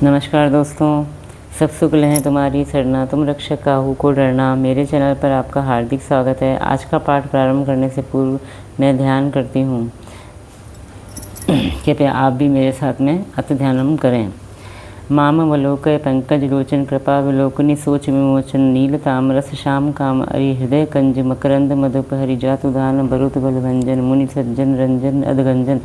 नमस्कार दोस्तों, सब शुक्ल हैं तुम्हारी सरना, तुम रक्षक काहू को डरना। मेरे चैनल पर आपका हार्दिक स्वागत है। आज का पाठ प्रारंभ करने से पूर्व मैं ध्यान करती हूँ, कृपया आप भी मेरे साथ में अति ध्यानम करें। मामवलोकय पंकज लोचन कृपा विलोकनी सोच विमोचन नील तामरस श्याम काम अरि हृदय कंज मकरंद मधुपहरि जातुदान बरुत बलभंजन मुनि सज्जन रंजन अधगंजन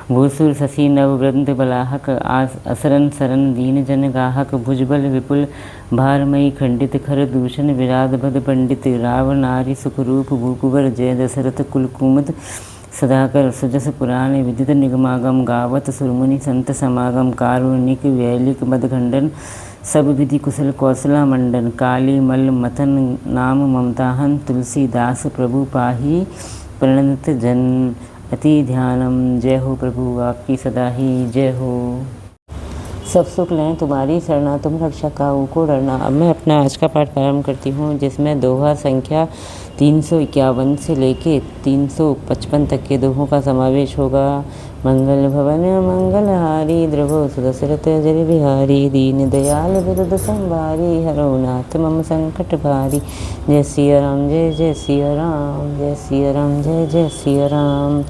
भूसुर शशि नववृंद बलाहक असरन सरन दीन जन गाहक भुजबल विपुल भारमयी खंडित खर दूषण विराध भद पंडित राव नारी सुखरूप भूकुवर जय दशरथ कुलकुमुद सदाकर सुजस पुराण विदित निगमागम गावत सुरमुनि संत समागम कारुणिक वैलिक मदखंडन सब विधि कुशल कौशला मंडन काली मल मथन नाम ममताहन तुलसीदास प्रभु पाही प्रणत जन अति ध्यानम। जय हो प्रभु, आपकी सदा ही जय हो। सब सुख लें तुम्हारी सरना, तुम रक्षक काहू को डरना। अब मैं अपना आज का पाठ प्रारंभ करती हूँ, जिसमें दोहा संख्या 351 से लेके 355 तक के दोहों का समावेश होगा। मंगल भवन मंगलहारी द्रवो सुदशरथ जय बिहारी दीन दयाल विरुद्ध संभारी हरो नाथ मम संकट भारी। जय सिया राम जय जय सिया राम, जय सिया राम जय जय सिया राम।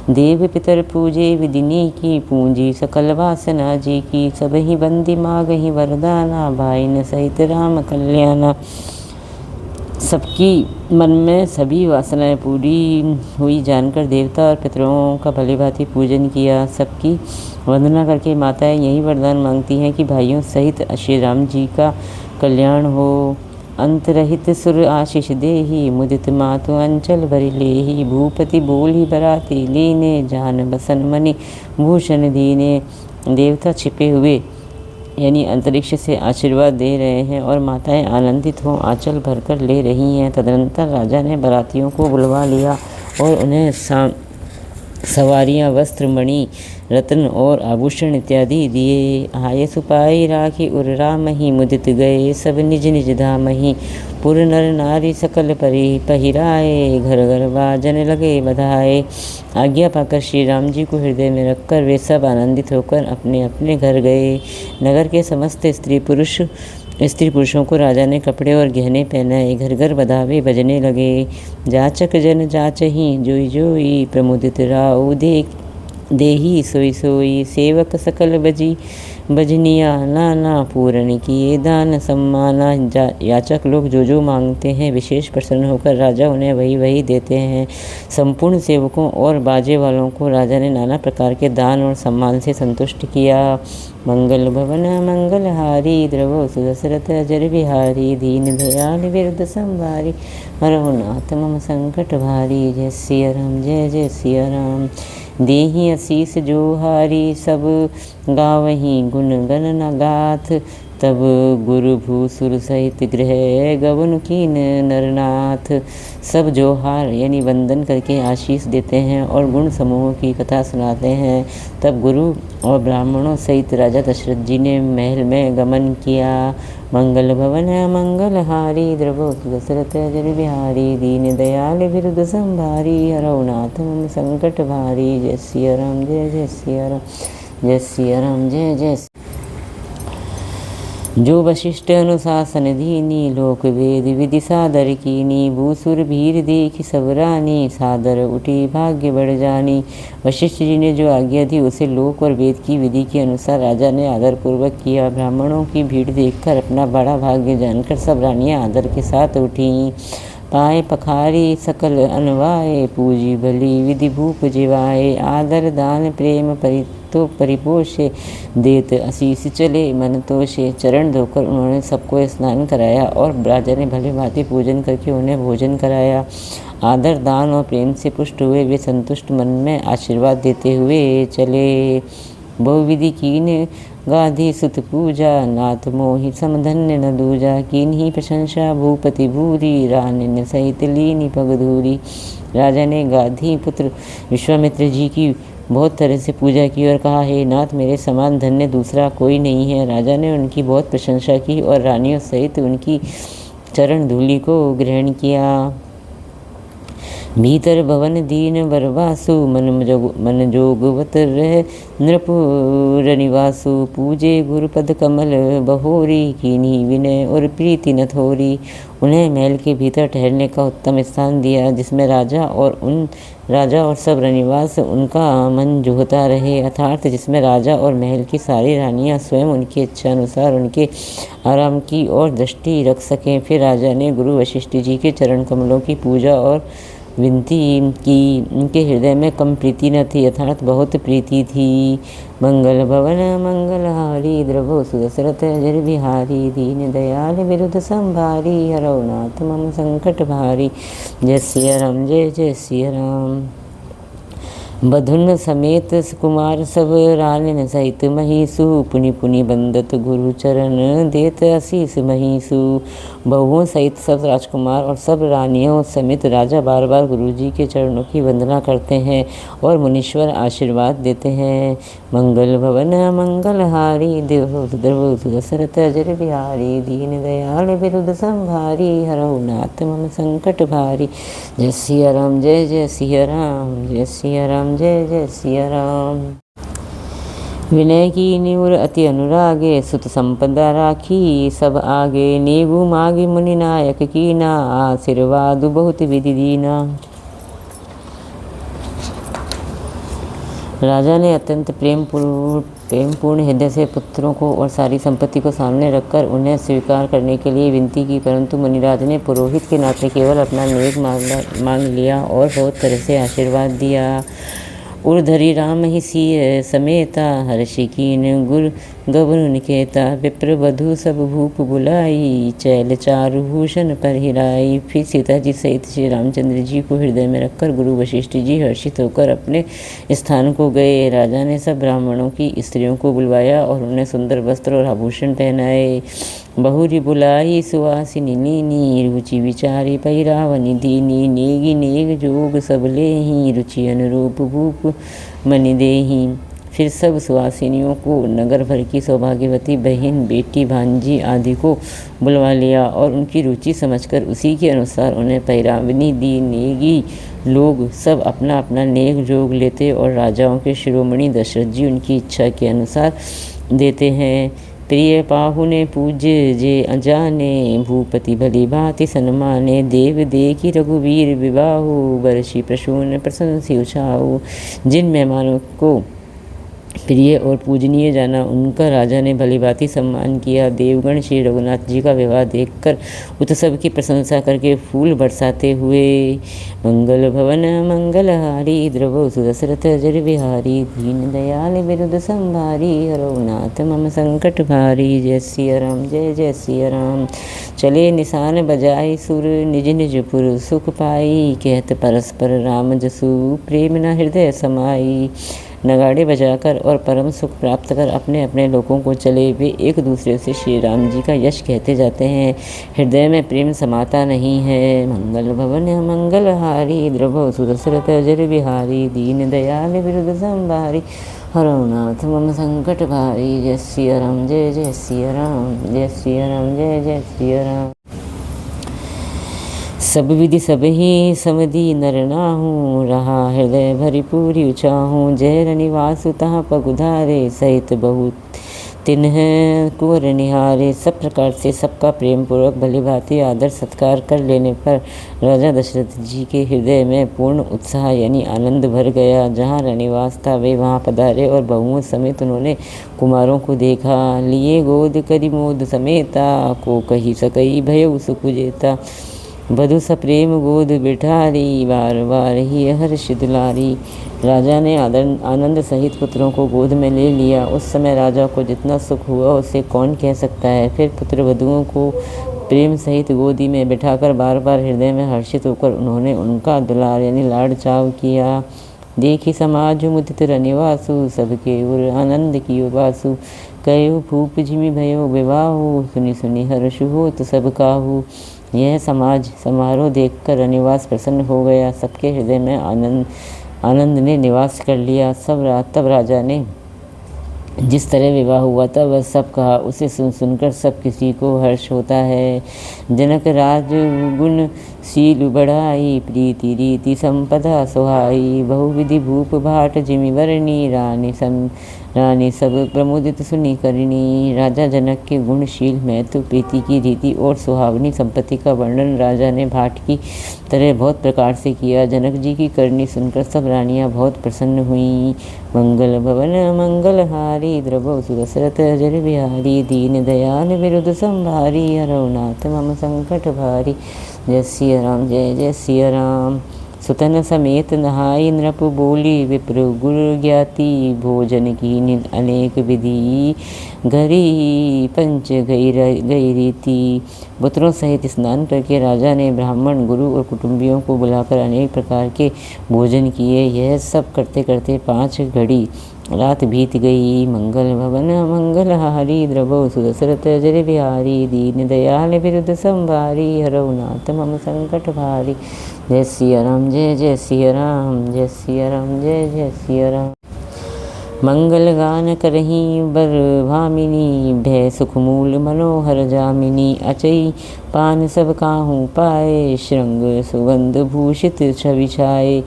देव पितर पूजे विदिनी की पूंजी सकल वासना जी की सब ही बंदी मागही वरदाना भाई न सहित राम कल्याणा। सबकी मन में सभी वासनाएं पूरी हुई जानकर देवता और पितरों का भली भांति पूजन किया। सबकी वंदना करके माताएं यही वरदान मांगती हैं कि भाइयों सहित श्री राम जी का कल्याण हो। अंतरहित सुर आशीष देही मुदित मातु अंचल भरि लेही भूपति बोली बराती लीने जान बसन मणि भूषण दीने। देवता छिपे हुए यानी अंतरिक्ष से आशीर्वाद दे रहे हैं और माताएं आनंदित हों आंचल भरकर ले रही हैं। तदनंतर राजा ने बारातियों को बुलवा लिया और उन्हें सवारियां वस्त्र मणि रत्न और आभूषण इत्यादि दिए। आये सुपाई राखी उर राम ही मुदित गए सब निज निज धाम ही पुर नर नारी सकल परि पहिराए घर घर बाजन लगे बधाए। आज्ञा पाकर श्री राम जी को हृदय में रखकर वे सब आनंदित होकर अपने अपने घर गए। नगर के समस्त स्त्री पुरुषों को राजा ने कपड़े और गहने पहनाए, घर घर बधावे बजने लगे। जाचक जन जाचही जोई जोई प्रमुदित राउ देही सोई सोई सेवक सकल बजनिया नाना पूर्ण किए दान सम्माना। याचक लोग जो जो मांगते हैं विशेष प्रसन्न होकर राजा उन्हें वही वही देते हैं। संपूर्ण सेवकों और बाजे वालों को राजा ने नाना प्रकार के दान और सम्मान से संतुष्ट किया। मंगल भवन मंगलहारी द्रवो सुदशरथ जय बिहारी दीन दयाल विरुद्ध संभारी हरहु नाथ मम संकट भारी। जय सिया राम जय जय सिया राम। देहि आशीष जोहारी सब गावहीं गुण गण न गाथ तब गुरु भूसुर सहित गृह गवन कीन नरनाथ। सब जोहार यानी वंदन करके आशीष देते हैं और गुण समूहों की कथा सुनाते हैं। तब गुरु और ब्राह्मणों सहित राजा दशरथ जी ने महल में गमन किया। मंगल भवन मंगलहारी द्रवो दशरथ जय बिहारी दीन दयाल विरुद्ध संभारी हरौ नाथ मम संकट भारी। जय सिया राम जय जय सिया राम, जय सिया राम जय जय। जो वशिष्ठ अनुशासन दीनी लोक वेद विधि सादर कीनी भूसुर भीर देखी सब रानी सादर उठी भाग्य बढ़ जानी। वशिष्ठ जी ने जो आज्ञा दी उसे लोक और वेद की विधि के अनुसार राजा ने आदर पूर्वक किया। ब्राह्मणों की भीड़ देखकर अपना बड़ा भाग्य जानकर सब रानियां आदर के साथ उठीं। पाए पखारी सकल अनवाए पूजी भली विधि भूप जिवाए आदर दान प्रेम तो परिपोषे देत आशीष चले मन तोषे। चरण धोकर उन्होंने सबको स्नान कराया और राजा ने भले भांति पूजन करके उन्हें भोजन कराया। आदर दान और प्रेम से पुष्ट हुए वे संतुष्ट मन में आशीर्वाद देते हुए चले। बहुविधि कीन गाधी सुत पूजा नाथ मोहि समधन्य न दूजा कीन्ही प्रशंसा भूपति भूरी रानिन सहित लीनी पगधूरी। राजा ने गाधी पुत्र विश्वामित्र जी की बहुत तरह से पूजा की और कहा, हे नाथ मेरे समान धन्य दूसरा कोई नहीं है। राजा ने उनकी बहुत प्रशंसा की और रानियों सहित उनकी चरण धूलि को ग्रहण किया। भीतर भवन दीन बरवासु मन जोगवत रह नृपुर निवासु। पूजे गुरुपद कमल बहोरी, कीन्ही विनय और प्रीति न थोरी। उन्हें महल के भीतर ठहरने का उत्तम स्थान दिया, जिसमें राजा और सब रनिवास उनका मन जोहता रहे, अर्थात जिसमें राजा और महल की सारी रानियां स्वयं उनकी इच्छा अनुसार उनके आराम की ओर दृष्टि रख सकें। फिर राजा ने गुरु वशिष्ठ जी के चरण कमलों की पूजा और विनती की। उनके हृदय में कम प्रीति न थी, अर्थात बहुत प्रीति थी। मंगल भवन मंगलहारी, द्रवो सुदशरथ अजर बिहारी। दीन दयाल विरुद्ध संभारी, हरौ नाथ मम संकट भारी। जय सिया राम, जय जय सिया राम। बधुन समेत कुमार सब, रानिन सहित महीसु। पुनि पुनि बंदत गुरु चरण, देत आशीष महीसु। बहुओं सहित सब राजकुमार और सब रानियों समेत राजा बार बार गुरु जी के चरणों की वंदना करते हैं और मुनीश्वर आशीर्वाद देते हैं। मंगल भवन मंगलहारी, द्रवो सुदशरथ अजर बिहारी। दीन दयाल विरुद्ध संभारी, हरौ नाथ मम संकट भारी। जय सिया राम, जय जय सिया राम, जय सिया राम, जय जय सिया राम। विनय की निउर अति अनुरागे, सुत संपदा राखी सब आगे। नेगु मागे मुनि नायक कीना, आशीर्वाद बहुत विधि दीना। राजा ने अत्यंत प्रेमपूर्ण हृदय से पुत्रों को और सारी संपत्ति को सामने रखकर उन्हें स्वीकार करने के लिए विनती की, परंतु मुनिराज ने पुरोहित के नाते केवल अपना नेक मांग लिया और बहुत तरह से आशीर्वाद दिया। उर्धरी राम ही सिय समेता, हर्षि कीन गुर गबनु निकेता। विप्र वधु सब भूप बुलाई, चैल चारु भूषण परिहिराई। फिर सीता जी सहित श्री रामचंद्र जी को हृदय में रखकर गुरु वशिष्ठ जी हर्षित होकर अपने स्थान को गए। राजा ने सब ब्राह्मणों की स्त्रियों को बुलवाया और उन्हें सुंदर वस्त्र और आभूषण पहनाए। बहुरी बुलाई सुवासिनी नीनी, रुचि विचारी पैरावनी दीनी। नेगी नेग जोग सब लेही, रुचि अनुरूप भूप मनि देही। फिर सब सुवासिनियों को, नगर भर की सौभाग्यवती बहन, बेटी, भांजी आदि को बुलवा लिया और उनकी रुचि समझकर उसी के अनुसार उन्हें पैरावनी दी। नेगी लोग सब अपना अपना नेक जोग लेते और राजाओं के शिरोमणि दशरथ जी उनकी इच्छा के अनुसार देते हैं। प्रिय पाहुने पूज्य जे अजाने, भूपति भली भांति सन्माने। देव देखी रघुवीर विवाहु, बरसी प्रसून प्रशंसी उछाऊ। जिन मेहमानों को प्रिय और पूजनीय जाना, उनका राजा ने भलीभांति सम्मान किया। देवगण श्री रघुनाथ जी का विवाह देखकर उत्सव की प्रशंसा करके फूल बरसाते हुए। मंगल भवन मंगलहारी, द्रवो सुदशरथ अजर बिहारी। दीन दयाल विरुद्ध संभारी, हरौ नाथ मम संकट भारी। जय सिया राम, जय जय सिया राम। चले निशान बजाई सुर, निज निज पुर सुख पाई। कहत परस्पर राम जसु, प्रेम न हृदय समाई। नगाड़े बजाकर और परम सुख प्राप्त कर अपने अपने लोगों को चले वे एक दूसरे से श्री राम जी का यश कहते जाते हैं। हृदय में प्रेम समाता नहीं है। मंगल भवन मंगलहारी, द्रवो सुदशरथ अजर बिहारी। दीन दयाल विरुद्ध संभारी, हरौ नाथ मम संकट भारी। जय सिया राम, जय जय सिया राम, जय सिया राम, जय जय सिया राम। सब विधि सब ही समधि नर नाहूँ, रहा हृदय भरी पूरी उचाहूँ। जय रनिवासु तहाँ पग उधारे, सहित बहुत तिन्ह कुंवर निहारे। सब प्रकार से सबका प्रेम पूर्वक भली भांति आदर सत्कार कर लेने पर राजा दशरथ जी के हृदय में पूर्ण उत्साह यानी आनंद भर गया। जहाँ रनिवास था वे वहाँ पधारे और बहुओं समेत उन्होंने कुमारों को देखा। लिए गोद करी मोद समेता, को कही सकई भयउ सुख जेता। वधु सप्रेम गोद बिठारी, बार बार ही हर्ष दुलारी। राजा ने आनंद सहित पुत्रों को गोद में ले लिया। उस समय राजा को जितना सुख हुआ उसे कौन कह सकता है। फिर पुत्र वधुओं को प्रेम सहित गोदी में बिठाकर बार बार हृदय में हर्षित होकर उन्होंने उनका दुलार यानी लाड़ चाव किया। देखी समाज मुदित रनिवासु, सबके उर आनंद कियो बासु। कयो फूप झिमि भयो विवाहु, सुनि सुनि हर्ष हो तो सब काहू। यह समाज समारोह देखकर रनिवास प्रसन्न हो गया। सबके हृदय में आनंद ने निवास कर लिया। तब राजा ने जिस तरह विवाह हुआ था वह सब कहा। उसे सुनकर सब किसी को हर्ष होता है। जनक राज गुण शील बढ़ाई प्रीति रीति संपदा सुहाई। बहुविधि भूप भाट जिमि वरणी रानी सब प्रमुदित सुनी करनी। राजा जनक के गुणशील महत्व प्रीति की रीति और सुहावनी संपत्ति का वर्णन राजा ने भाट की तरह बहुत प्रकार से किया। जनक जी की करनी सुनकर सब रानियां बहुत प्रसन्न हुईं। मंगल भवन मंगलहारी द्रवौ सुदशरथ जर बिहारी। दीन दयाल विरुद्ध संभारी हरौ नाथ मम संकट भारी। जय सिया राम जय जय सिया राम। सुतन समेत नहाई नृप बोली विप्र गुर ज्ञाति। भोजन की अनेक विधि घरी पंच गई रीति। पुत्रों सहित स्नान करके राजा ने ब्राह्मण गुरु और कुटुंबियों को बुलाकर अनेक प्रकार के भोजन किए। यह सब करते करते 5 घड़ी रात बीत गई। मंगल भवन मंगलहारी द्रवौ सुदशरथ जर बिहारी। दीन दयाल विरुद्ध संभारी हरौ नाथ मम संकट भारी। जय सिया राम जय जय सिया राम। जय सिया राम जय जय सिया राम। मंगल गान करही बर भामिनी। भय सुखमूल मनोहर जामिनी। अचई पान सब काहू पाए। श्रृंग सुगंध भूषित छवि छाए।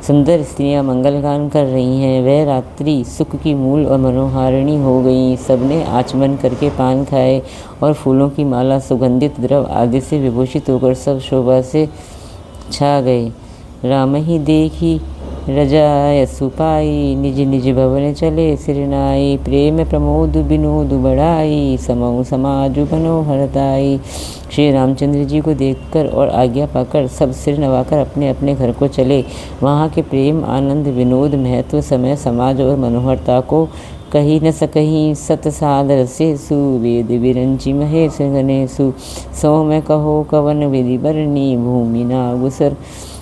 सुंदर स्त्रियां मंगल गान कर रही हैं। वह रात्रि सुख की मूल और मनोहारिणी हो गई। सबने आचमन करके पान खाए और फूलों की माला सुगंधित द्रव आदि से विभूषित होकर सब शोभा से छा गए। राम ही देखी रजाय सुपाई। निज निज भवन चले सिरनाई। प्रेम प्रमोद विनोद बढ़ाई। समऊ समाज मनोहरताई। श्री रामचंद्र जी को देखकर और आज्ञा पाकर सब सिर नवाकर अपने अपने घर को चले। वहाँ के प्रेम आनंद विनोद महत्व समय समाज और मनोहरता को कही न सकहीं। सत सादर से सुवेद विरंचि महेश गणेशु। सो में कहो कवन विधि बरनी। भूमि नागुसर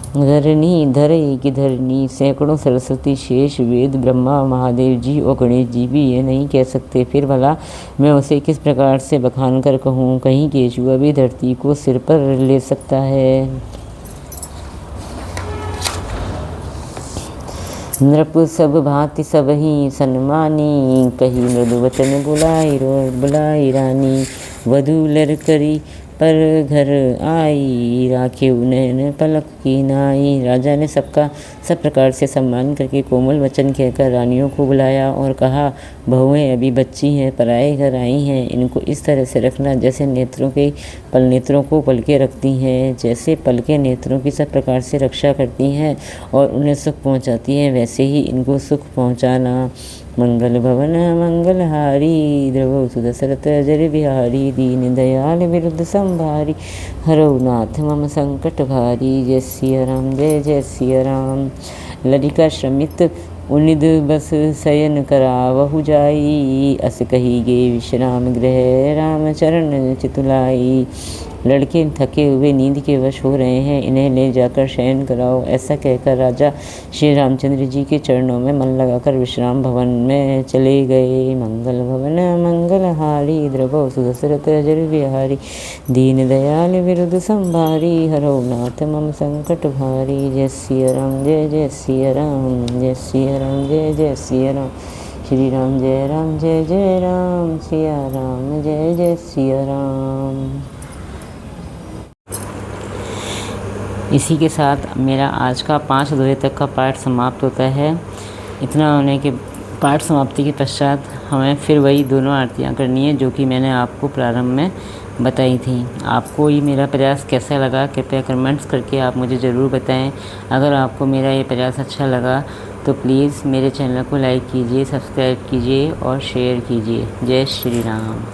धरनी धरई की धरनी। सैकड़ों सरस्वती शेष वेद ब्रह्मा महादेव जी और गणेश जी भी ये नहीं कह सकते। फिर भला मैं उसे किस प्रकार से बखान कर कहूँ। कहीं केशुआ भी धरती को सिर पर ले सकता है। नृप सब भांति सब ही सन्मानी। कही मृदु वचन बुलाई रानी। वधू लर करी पर घर आई। राखे नैन पलक की नाई। राजा ने सबका सब प्रकार से सम्मान करके कोमल वचन कहकर रानियों को बुलाया और कहा, बहुएं अभी बच्ची हैं, पराए घर आई हैं। इनको इस तरह से रखना जैसे नेत्रों को पलके रखती हैं। जैसे पलके नेत्रों की सब प्रकार से रक्षा करती हैं और उन्हें सुख पहुंचाती हैं, वैसे ही इनको सुख पहुंचाना। मंगल भवन मंगलहारी द्रवौ सुदशरथ जर बिहारी। दीन दयाल विरुद्ध संभारी हरौ नाथ मम संकट भारी। जय सिया राम जय जय सिया राम। ललिका श्रमित उनिद बस शयन करावहु जाई। अस कही गे विश्राम गृह राम चरण चितुलाई। लड़के थके हुए नींद के वश हो रहे हैं, इन्हें ले जाकर शयन कराओ। ऐसा कहकर राजा श्री रामचंद्र जी के चरणों में मन लगाकर विश्राम भवन में चले गए। मंगल भवन मंगलहारी द्रवौ सुदशरथ जर बिहारी। दीन दयाल विरुद्ध संभारी हरौ नाथ मम संकट भारी। जय सिया राम जय जय सिया राम। जय सिया राम जय जय सिया राम। श्री राम जय जय राम। सिया राम जय जय सिया राम। इसी के साथ मेरा आज का 5 दोहे तक का पाठ समाप्त होता है। इतना होने के पाठ समाप्ति के पश्चात हमें फिर वही दोनों आरतियाँ करनी है जो कि मैंने आपको प्रारंभ में बताई थी। आपको ये मेरा प्रयास कैसा लगा कृपया कमेंट्स करके आप मुझे ज़रूर बताएं। अगर आपको मेरा ये प्रयास अच्छा लगा तो प्लीज़ मेरे चैनल को लाइक कीजिए, सब्सक्राइब कीजिए और शेयर कीजिए। जय श्री राम।